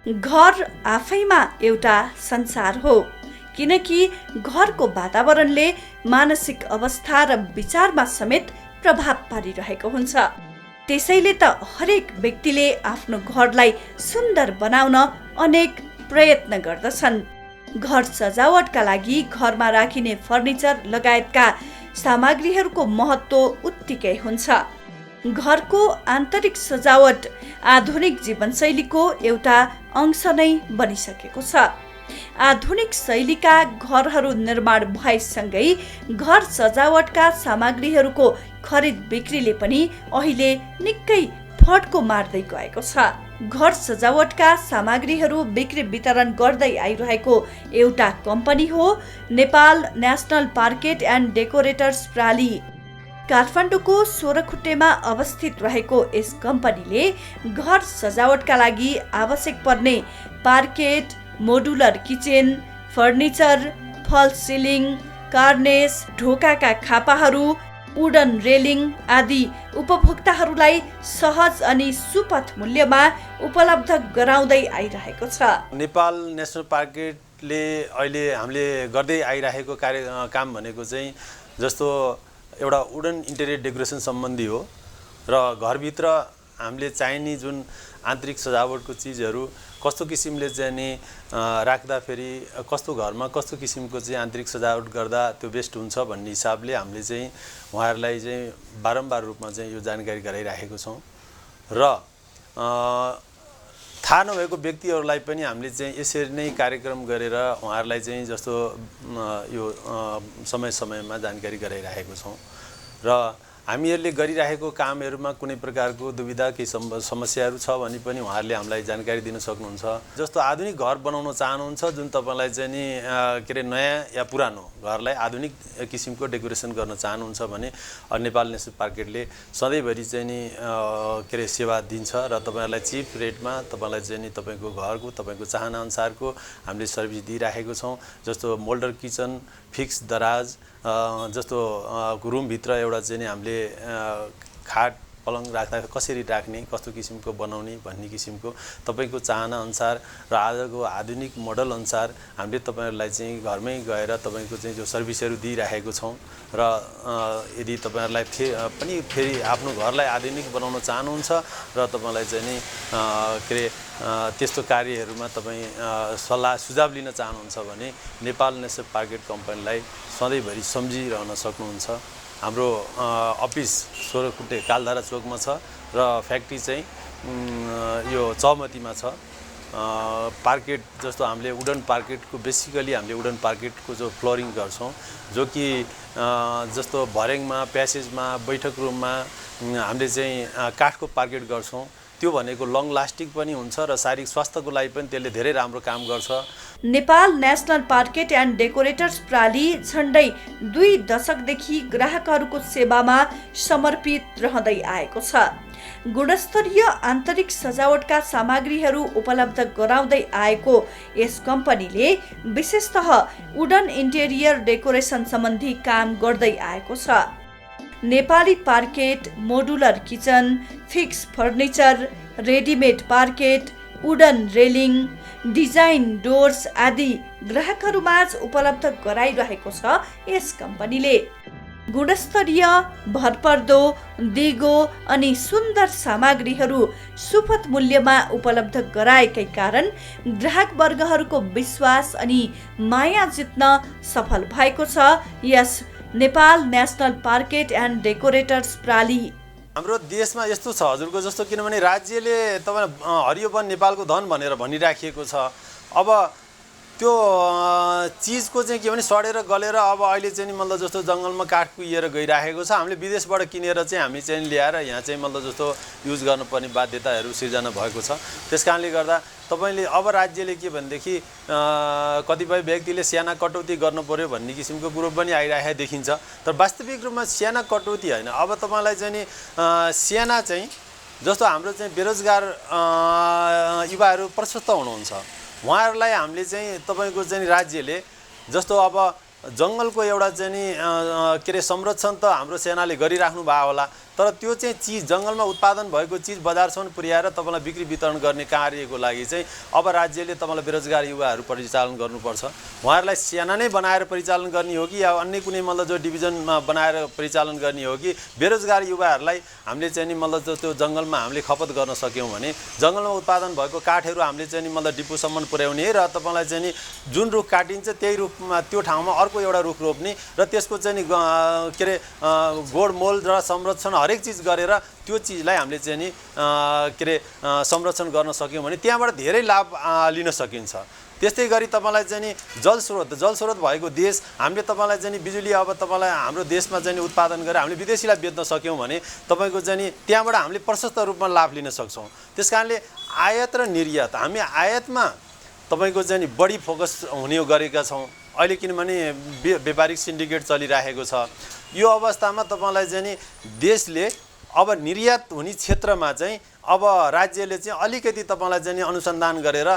घर आफैमा एउटा संसार हो, किनकि घरको वातावरणले मानसिक अवस्था र विचारमा समेत प्रभाव पारिरहेको हुन्छ। त्यसैले त हरेक व्यक्तिले आफ्नो घरलाई सुन्दर बनाउन अनेक प्रयत्न गर्दछन्। घर सजावटका लागि घरमा राखिने फर्निचर लगायतका सामग्रीहरूको महत्त्व उत्तिकै हुन्छ। घरको आन्तरिक सजावट आधुनिक जीवनशैलीको एउटा अंश नै बनिसकेको छ। आधुनिक शैलीका घरहरू निर्माण भएसँगै घर सजावटका सामग्रीहरूको खरिद बिक्रीले पनि अहिले निकै फड्को मार्दै गएको छ। घर सजावटका सामग्रीहरू बिक्री वितरण गर्दै आइरहेको एउटा कम्पनी हो Nepal national parquet and decorators प्राली। काठमाडौँको सोह्रखुट्टेमा अवस्थित रहेको यस कम्पनीले घर सजावटका लागि आवश्यक पर्ने parquet, modular kitchen, furniture, false ceiling, cornice, ढोकाका खापाहरू, वुडन रेलिङ आदि उपभोक्ताहरूलाई सहज अनि सुपथ मूल्यमा उपलब्ध गराउँदै आइरहेको छ। नेपाल नेसनल पार्केटले अहिले हामीले गर्दै आइरहेको काम भनेको चाहिँ जस्तो एउटा वुडन इन्टेरियर डेकोरेसन सम्बन्धी हो र घरभित्र हामीले चाहिने जुन आन्तरिक सजावटको चिजहरू कस्तो किसिमले चाहिँ नि राख्दाखेरि कस्तो घरमा कस्तो किसिमको चाहिँ आन्तरिक सजावट गर्दा त्यो बेस्ट हुन्छ भन्ने हिसाबले हामीले चाहिँ उहाँहरूलाई चाहिँ बारम्बार रूपमा चाहिँ यो जानकारी गराइराखेको छौँ र थाहा नभएको व्यक्तिहरूलाई पनि हामीले चाहिँ यसरी नै कार्यक्रम गरेर उहाँहरूलाई चाहिँ जस्तो यो समय समयमा जानकारी गराइराखेको छौँ र हामीहरूले गरिरहेको कामहरूमा कुनै प्रकारको दुविधा केही समस्याहरू छ भने पनि उहाँहरूले हामीलाई जानकारी दिन सक्नुहुन्छ। जस्तो आधुनिक घर बनाउन चाहनुहुन्छ जुन तपाईँलाई चाहिँ नि के अरे नयाँ या पुरानो घरलाई आधुनिक किसिमको डेकोरेसन गर्न चाहनुहुन्छ भने नेपाल नेसनल पार्केटले सधैँभरि चाहिँ नि के अरे सेवा दिन्छ र तपाईँहरूलाई चिप रेटमा तपाईँलाई चाहिँ नि तपाईँको घरको तपाईँको चाहनाअनुसारको हामीले सर्भिस दिइराखेको छौँ। जस्तो मोल्डर किचन, फिक्स दराज, जस्तो रुमभित्र एउटा चाहिँ नि हामीले खाट पलङ राख्दा कसरी राख्ने, कस्तो किसिमको बनाउने भन्ने किसिमको तपाईँको चाहनाअनुसार र आजको आधुनिक मोडल अनुसार हामीले तपाईँहरूलाई चाहिँ घरमै गएर तपाईँको चाहिँ जो सर्भिसहरू दिइराखेको छौँ र यदि तपाईँहरूलाई पनि फेरि आफ्नो घरलाई आधुनिक बनाउन चाहनुहुन्छ र तपाईँलाई चाहिँ नि के अरे त्यस्तो कार्यहरूमा तपाईँ सल्लाह सुझाव लिन चाहनुहुन्छ भने नेपाल नेसनल पार्केट कम्पनीलाई सधैँभरि सम्झिरहन सक्नुहुन्छ। हाम्रो अफिस सोह्रखुट्टे कालधारा चोकमा छ र फ्याक्ट्री चाहिँ यो चौमतीमा छ। पार्केट जस्तो हामीले वुडन पार्केटको बेसिकली हामीले वुडन पार्केटको जो फ्लोरिङ गर्छौँ जो कि जस्तो भर्याङमा, प्यासेजमा, बैठक रुममा हामीले चाहिँ काठको पार्केट गर्छौँ। त्यो भनेको लङ लास्टिङ पनि हुन्छ र शारीरिक स्वास्थ्यको लागि पनि त्यसले धेरै राम्रो काम गर्छ। Nepal national parquet and decorators प्राली झन्डै 2 दशकदेखि ग्राहकहरूको सेवामा समर्पित रहँदै आएको छ। गुणस्तरीय आन्तरिक सजावटका सामग्रीहरू उपलब्ध गराउँदै आएको यस कम्पनीले विशेषतः वुडन इन्टेरियर डेकोरेसन सम्बन्धी काम गर्दै आएको छ। Nepali parked, modular kitchen, fix furniture, readymade parked, wooden railing, design डोर्स आदि ग्राहकहरूमाझ उपलब्ध गराइरहेको छ यस कम्पनीले। गुणस्तरीय, भरपर्दो, दिगो अनि सुन्दर सामग्रीहरू सुपथ मूल्यमा उपलब्ध गराएकै कारण ग्राहक वर्गहरूको विश्वास अनि माया जित्न सफल भएको छ यस Nepal national parquet and decorators प्राली। हाम्रो देशमा यस्तो छ हजुरको जस्तो, किनभने राज्यले तपाईँ हरियो वन नेपालको धन भनेर भनिराखिएको छ। अब त्यो चिजको चाहिँ के भने सडेर गलेर अब अहिले चाहिँ मतलब जस्तो जङ्गलमा काठ कुहिएर गइराखेको छ। हामीले विदेशबाट किनेर चाहिँ हामी चाहिँ ल्याएर यहाँ चाहिँ मतलब जस्तो युज गर्नुपर्ने बाध्यताहरू सिर्जना भएको छ। त्यस कारणले गर्दा तपाईँले अब राज्यले के भनेदेखि कतिपय व्यक्तिले साना कटौती गर्नु पर्यो भन्ने किसिमको कुरो पनि आइरहेको देखिन्छ। तर वास्तविक रूपमा साना कटौती होइन। अब तपाईँलाई चाहिँ नि साना चाहिँ जस्तो हाम्रो चाहिँ बेरोजगार युवाहरू प्रशस्त हुनुहुन्छ, उहाँहरूलाई हामीले चाहिँ तपाईँको चाहिँ राज्यले जस्तो अब जङ्गलको एउटा चाहिँ नि के अरे संरक्षण त हाम्रो सेनाले गरिराख्नु भयो होला, तर त्यो चाहिँ चिज जङ्गलमा उत्पादन भएको चिज बजारसम्म पुर्याएर तपाईँलाई बिक्री वितरण गर्ने कार्यको लागि चाहिँ अब राज्यले तपाईँलाई बेरोजगार युवाहरू परिचालन गर्नुपर्छ। उहाँहरूलाई सेना नै बनाएर परिचालन गर्ने हो कि या अन्य कुनै मतलब जो डिभिजनमा बनाएर परिचालन गर्ने हो कि बेरोजगार युवाहरूलाई हामीले चाहिँ नि मतलब त्यो जङ्गलमा हामीले खपत गर्न सक्यौँ भने जङ्गलमा उत्पादन भएको काठहरू हामीले चाहिँ नि मतलब डिपोसम्म पुर्याउने र तपाईँलाई चाहिँ नि जुन रुख काटिन्छ त्यही रुखमा त्यो ठाउँमा अर्को एउटा रुख रोप्ने र त्यसको चाहिँ नि के अरे गोडमोल र संरक्षण हरेक चिज गरेर त्यो चिजलाई हामीले चाहिँ नि के अरे संरक्षण गर्न सक्यौँ भने त्यहाँबाट धेरै लाभ लिन सकिन्छ। त्यस्तै गरी तपाईँलाई चाहिँ नि जलस्रोत भएको देश हामीले तपाईँलाई चाहिँ नि बिजुली अब तपाईँलाई हाम्रो देशमा चाहिँ नि उत्पादन गरेर हामीले विदेशीलाई बेच्न सक्यौँ भने तपाईँको चाहिँ नि त्यहाँबाट हामीले प्रशस्त रूपमा लाभ लिन सक्छौँ। त्यस कारणले आयात र निर्यात हामी आयातमा तपाईँको चाहिँ नि बढी फोकस हुने गरेका छौँ अहिले, किनभने व्यापारिक सिन्डिकेट चलिरहेको छ। यो अवस्थामा तपाईँलाई चाहिँ नि देशले अब निर्यात हुने क्षेत्रमा चाहिँ अब राज्यले चाहिँ अलिकति तपाईँलाई चाहिँ नि अनुसन्धान गरेर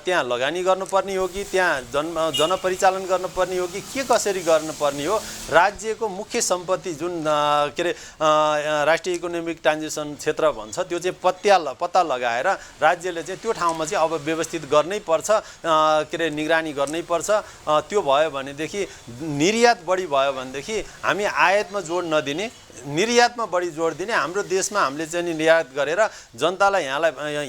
त्यहाँ लगानी गर्नुपर्ने हो कि त्यहाँ जनपरिचालन गर्नुपर्ने हो कि के कसरी गर्नुपर्ने हो। राज्यको मुख्य सम्पत्ति जुन के अरे राष्ट्रिय इकोनोमिक ट्रान्जिसन क्षेत्र भन्छ त्यो चाहिँ पत्ता लगाएर राज्यले चाहिँ त्यो ठाउँमा चाहिँ अब व्यवस्थित गर्नै पर्छ, के अरे निगरानी गर्नै पर्छ। त्यो भयो भनेदेखि निर्यात बढी भयो भनेदेखि हामी आयातमा जोड नदिने निर्यातमा बढी जोड दिने, हाम्रो देशमा हामीले चाहिँ नि निर्यात गरेर जनतालाई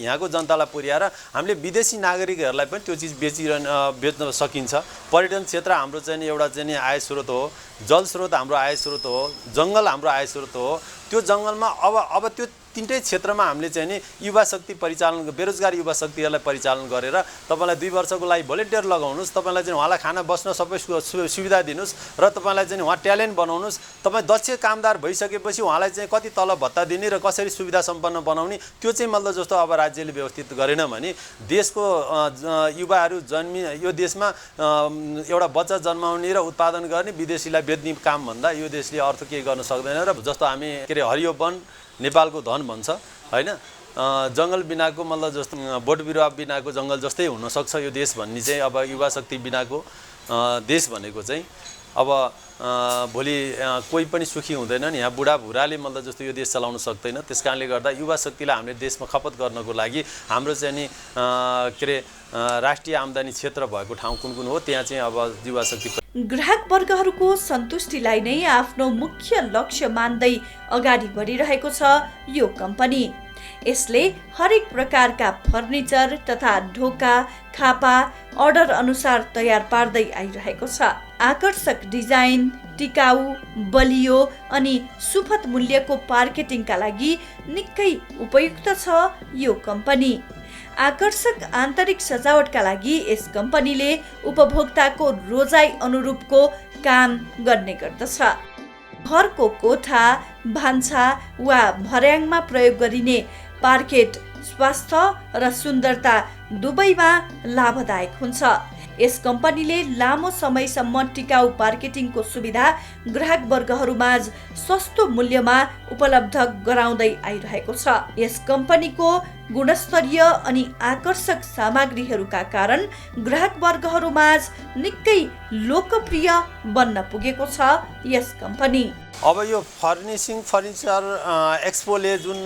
यहाँको जनतालाई पुर्याएर हामीले विदेशी नागरिकहरूलाई पनि त्यो चिज बेच्न सकिन्छ। पर्यटन क्षेत्र हाम्रो चाहिँ नि एउटा चाहिँ नि आय स्रोत हो, जलस्रोत हाम्रो आय स्रोत हो, जङ्गल हाम्रो आय स्रोत हो। त्यो जङ्गलमा अब त्यो तीनटै क्षेत्रमा हामीले चाहिँ नि युवा शक्ति परिचालन बेरोजगार युवा शक्तिहरूलाई परिचालन गरेर तपाईँलाई 2 वर्षको लागि भोलिन्टियर लगाउनुहोस्, तपाईँलाई चाहिँ उहाँलाई खाना बस्न सबै सुविधा दिनुहोस् र तपाईँलाई चाहिँ उहाँ ट्यालेन्ट बनाउनुहोस्। तपाईँ दक्ष कामदार भइसकेपछि उहाँलाई चाहिँ कति तलब भत्ता दिने र कसरी सुविधा सम्पन्न बनाउने त्यो चाहिँ मतलब जस्तो अब राज्यले व्यवस्थित गरेन भने देशको युवाहरू यो देशमा एउटा बच्चा जन्माउने र उत्पादन गर्ने विदेशीलाई बेच्ने कामभन्दा यो देशले अर्थ केही गर्न सक्दैन। र जस्तो हामी के अरे हरियो वन नेपालको धन भन्छ हैन, जङ्गल बिनाको मतलब जस्तो बोट बिरुवा बिनाको जङ्गल जस्तै हुनसक्छ यो देश भन्ने चाहिँ अब युवा शक्ति बिनाको देश भनेको चाहिँ अब भोलि कोही पनि सुखी हुँदैनन्। यहाँ बुढाबुढाले मतलब जस्तो यो देश चलाउन सक्दैन। त्यस कारणले गर्दा युवा शक्तिलाई हामीले देशमा खपत गर्नको लागि हाम्रो चाहिँ नि के अरे राष्ट्रिय आम्दानी क्षेत्र भएको ठाउँ कुन कुन हो त्यहाँ चाहिँ अब युवा शक्ति ग्राहक वर्गहरूको सन्तुष्टिलाई नै आफ्नो मुख्य लक्ष्य मान्दै अगाडि बढिरहेको छ यो कम्पनी। यसले हरेक प्रकारका फर्निचर तथा ढोका खापा अर्डर अनुसार तयार पार्दै आइरहेको छ। आकर्षक डिजाइन, टिकाउ, बलियो अनि सुपथ मूल्यको मार्केटिङका लागि निकै उपयुक्त छ यो कम्पनी। आकर्षक आन्तरिक सजावटका लागि यस कम्पनीले उपभोक्ताको रोजाइ अनुरूपको काम गर्ने गर्दछ। घरको कोठा, भान्सा वा भर्याङमा प्रयोग गरिने पार्केट स्वास्थ्य र सुन्दरता दुवैमा लाभदायक हुन्छ। यस कम्पनीले लामो समयसम्म टिकाउ मार्केटिङको सुविधा ग्राहक वर्गहरूमाझ सस्तो मूल्यमा उपलब्ध गराउँदै आइरहेको छ। यस कम्पनीको गुणस्तरीय अनि आकर्षक सामग्रीहरूका कारण ग्राहक वर्गहरूमाझ निकै लोकप्रिय बन्न पुगेको छ यस कम्पनी। अब यो फर्निचर एक्सपोले जुन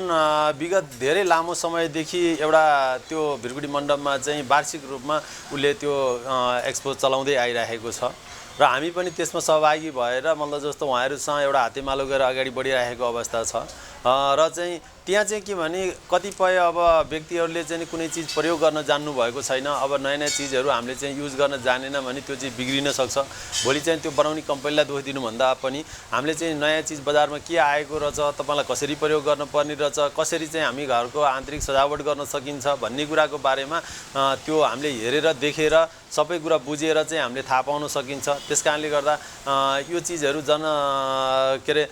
विगत धेरै लामो समयदेखि एउटा त्यो भिरगुडी मण्डपमा चाहिँ वार्षिक रूपमा उसले त्यो एक्सपो चलाउँदै आइरहेको छ र हामी पनि त्यसमा सहभागी भएर मतलब जस्तो उहाँहरूसँग एउटा हातेमालो गरेर अगाडि बढिरहेको अवस्था छ। र चाहिँ त्यहाँ चाहिँ के भने कतिपय अब व्यक्तिहरूले चाहिँ कुनै चिज प्रयोग गर्न जान्नु भएको छैन। अब नयाँ नयाँ चिजहरू हामीले चाहिँ युज गर्न जानेन भने त्यो चिज बिग्रिन सक्छ। भोलि चाहिँ त्यो बनाउने कम्पनीलाई दोष दिनुभन्दा पनि हामीले चाहिँ नयाँ चिज बजारमा के आएको रहेछ, तपाईँलाई कसरी प्रयोग गर्नुपर्ने रहेछ, कसरी चाहिँ हामी घरको आन्तरिक सजावट गर्न सकिन्छ भन्ने कुराको बारेमा त्यो हामीले हेरेर देखेर सबै कुरा बुझेर चाहिँ हामीले थाहा पाउन सकिन्छ। त्यस कारणले गर्दा यो चिजहरू के अरे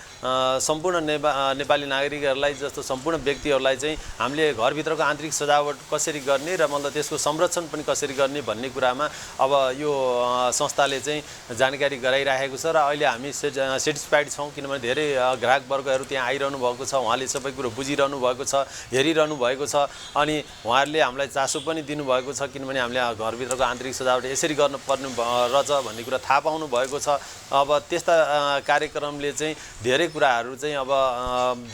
सम्पूर्ण नेपाली नागरिकहरूलाई जस्तो सम्पूर्ण व्यक्तिहरूलाई चाहिँ हामीले घरभित्रको आन्तरिक सजावट कसरी गर्ने र मतलब त्यसको संरक्षण पनि कसरी गर्ने भन्ने कुरामा अब यो संस्थाले चाहिँ जानकारी गराइरहेको छ र अहिले हामी सेटिस्फाइड छौँ, किनभने धेरै ग्राहक वर्गहरू त्यहाँ आइरहनु भएको छ, उहाँले सबै कुरो बुझिरहनु भएको छ, हेरिरहनु भएको छ, अनि उहाँहरूले हामीलाई चासो पनि दिनुभएको छ, किनभने हामीले घरभित्रको आन्तरिक सजावट यसरी गर्नुपर्ने रहेछ भन्ने कुरा थाहा पाउनु भएको छ। अब त्यस्ता कार्यक्रमले चाहिँ धेरै कुराहरू चाहिँ अब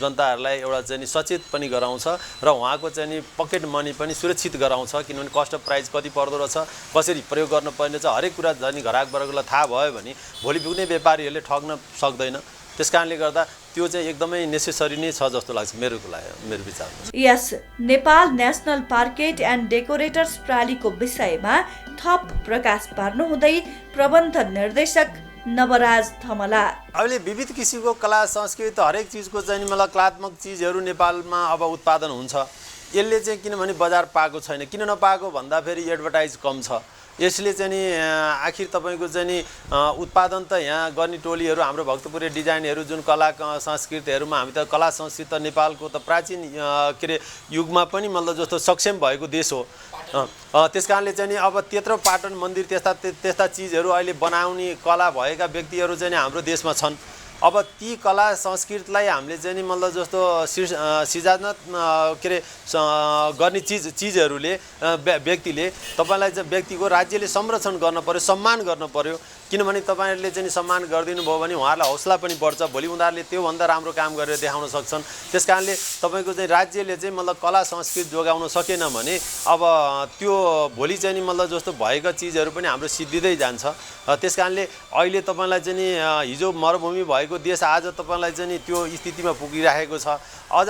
जनताहरूलाई एउटा चाहिँ सचेत पनि गराउँछ र उहाँको चाहिँ नि पकेट मनी पनि सुरक्षित गराउँछ, किनभने कस्ट अफ प्राइस कति पर्दो रहेछ, कसरी प्रयोग गर्नुपर्ने छ, हरेक कुरा झन् ग्राहक वर्गलाई थाहा भयो भने भोलि पुग्ने व्यापारीहरूले ठग्न सक्दैन। त्यसकारणले गर्दा त्यो चाहिँ एकदमै नेसेसरी नै छ जस्तो लाग्छ मेरो विचारमा। यस Nepal national parquet and decorators प्रालीको विषयमा थप प्रकाश पार्नुहुँदै प्रबन्ध निर्देशक नवराज धमला अहिले विविध किसिमको कला संस्कृति हरेक चिजको चाहिँ मतलब कलात्मक चिजहरू नेपालमा अब उत्पादन हुन्छ। यसले चाहिँ किनभने बजार पाएको छैन, किन नपाएको भन्दाखेरि एडभर्टाइज कम छ। यसले चाहिँ नि आखिर तपाईँको चाहिँ नि उत्पादन त यहाँ गर्ने टोलीहरू हाम्रो भक्तपुरे डिजाइनहरू जुन कला संस्कृतिहरूमा हामी त कला संस्कृति त नेपालको त प्राचीन के अरे युगमा पनि मतलब जस्तो सक्षम भएको देश हो। त्यस कारणले चाहिँ नि अब त्यत्रो पाटन मन्दिर त्यस्ता चिजहरू अहिले बनाउने कला भएका व्यक्तिहरू चाहिँ हाम्रो देशमा छन्। अब ती कला संस्कृतिलाई हामीले चाहिँ नि मतलब जस्तो सिर्जना के अरे गर्ने चिजहरूले व्यक्तिले तपाईँलाई चाहिँ व्यक्तिको राज्यले संरक्षण गर्न पर्यो, सम्मान गर्न पर्यो। किनभने तपाईँहरूले चाहिँ सम्मान गरिदिनु भयो भने उहाँहरूलाई हौसला पनि बढ्छ, भोलि उनीहरूले त्योभन्दा राम्रो काम गरेर देखाउन सक्छन्। त्यस कारणले तपाईँको चाहिँ राज्यले चाहिँ मतलब कला संस्कृति जोगाउन सकेन भने अब त्यो भोलि चाहिँ नि मतलब जस्तो भएका चिजहरू पनि हाम्रो सिद्धिँदै जान्छ। त्यस कारणले अहिले तपाईँलाई चाहिँ नि हिजो मरुभूमि भएको देश आज तपाईँलाई चाहिँ नि त्यो स्थितिमा पुगिरहेको छ। अझ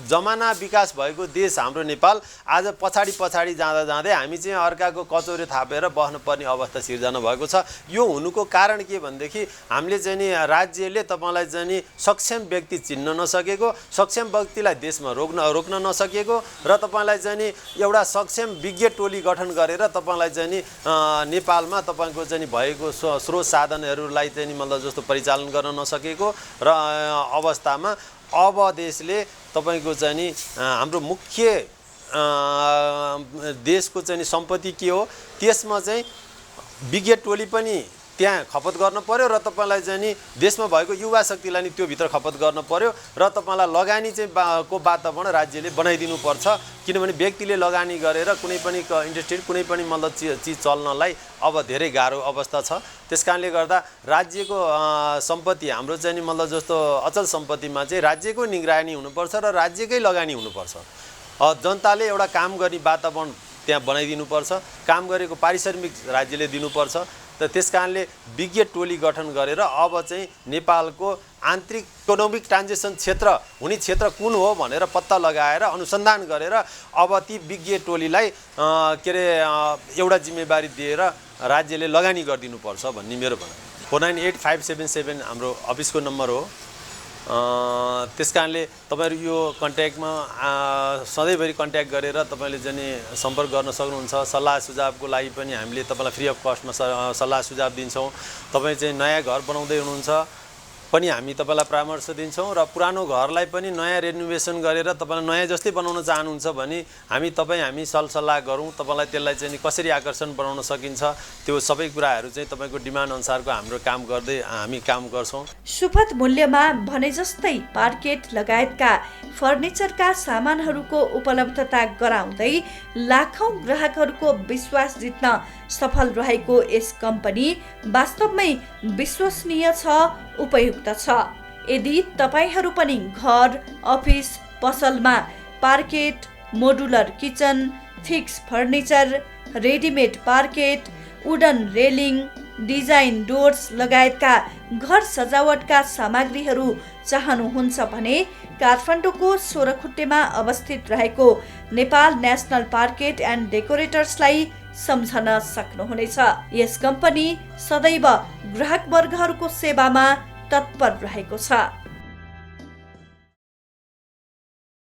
जमाना विकास भएको देश हाम्रो नेपाल आज पछाडि जाँदा जाँदै हामी चाहिँ अर्काको कचौरे थापेर बस्नुपर्ने अवस्था सिर्जना भएको छ। यो हुनुको कारण के भनेदेखि हामीले चाहिँ नि राज्यले तपाईँलाई चाहिँ नि सक्षम व्यक्ति चिन्न नसकेको, सक्षम व्यक्तिलाई देशमा रोक्न नसकेको र तपाईँलाई चाहिँ नि एउटा सक्षम विज्ञ टोली गठन गरेर तपाईँलाई चाहिँ नि नेपालमा तपाईँको चाहिँ भएको स्रोत साधनहरूलाई चाहिँ नि मतलब जस्तो परिचालन गर्न नसकेको र अवस्थामा अब देशले तपाईँको चाहिँ नि हाम्रो मुख्य देशको चाहिँ सम्पत्ति के हो त्यसमा चाहिँ विज्ञ टोली पनि त्यहाँ खपत गर्न पर्यो र तपाईँलाई चाहिँ नि देशमा भएको युवा शक्तिलाई नि त्यो भित्र खपत गर्न पर्यो र तपाईँलाई लगानी चाहिँ को वातावरण राज्यले बनाइदिनु पर्छ। किनभने व्यक्तिले लगानी गरेर कुनै पनि इन्डस्ट्री कुनै पनि मतलब चिज चल्नलाई अब धेरै गाह्रो अवस्था छ। त्यसकारणले गर्दा राज्यको सम्पत्ति हाम्रो चाहिँ नि मतलब जस्तो अचल सम्पत्तिमा चाहिँ राज्यको निगरानी हुनुपर्छ र राज्यकै लगानी हुनुपर्छ। जनताले एउटा काम गर्ने वातावरण त्यहाँ बनाइदिनुपर्छ, काम गरेको पारिश्रमिक राज्यले दिनुपर्छ। त त्यसकारणले विज्ञ टोली गठन गरेर अब चाहिँ नेपालको आन्तरिक इकोनोमिक ट्रान्जेक्सन क्षेत्र हुने क्षेत्र कुन हो भनेर पत्ता लगाएर अनुसन्धान गरेर अब ती विज्ञ टोलीलाई के अरे एउटा जिम्मेवारी दिएर राज्यले लगानी गरिदिनुपर्छ भन्ने मेरो भनाइ। 498577 हाम्रो अफिसको नम्बर हो। त्यस कारणले तपाईँहरू यो कन्ट्याक्टमा सधैँभरि कन्ट्याक्ट गरेर तपाईँले चाहिँ सम्पर्क गर्न सक्नुहुन्छ। सल्लाह सुझावको लागि पनि हामीले तपाईँलाई फ्री अफ कस्टमा सल्लाह सुझाव दिन्छौँ। तपाईँ चाहिँ नयाँ घर बनाउँदै हुनुहुन्छ पनि हामी तपाईँलाई परामर्श दिन्छौँ र पुरानो घरलाई पनि नयाँ रेनोभेसन गरेर तपाईँलाई नयाँ जस्तै बनाउन चाहनुहुन्छ भने हामी सल्लाह गरौँ, तपाईँलाई त्यसलाई चाहिँ कसरी आकर्षण बनाउन सकिन्छ त्यो सबै कुराहरू चाहिँ तपाईँको डिमान्ड अनुसारको हाम्रो काम गर्दै हामी काम गर्छौँ। सुपथ मूल्यमा भने जस्तै पार्केट लगायतका फर्निचरका सामानहरूको उपलब्धता गराउँदै लाखौं ग्राहकहरूको विश्वास जित्न सफल रहेको यस कम्पनी वास्तवमै विश्वसनीय छ, उपयुक्त छ। यदि तपाईहरू पनि घर, अफिस, पसलमा parked, modular kitchen, fix furniture, readymade parked, wooden railing, design डोर्स लगायतका घर सजावटका सामग्रीहरू चाहनुहुन्छ भने काठमाडौँको सोह्रखुट्टेमा अवस्थित रहेको नेपाल नेसनल पार्केट एन्ड डेकोरेटर्सलाई सम्झन सक्नुहुनेछ। यस कम्पनी सदैव ग्राहक वर्गहरूको सेवामा तत्पर रहेको छ।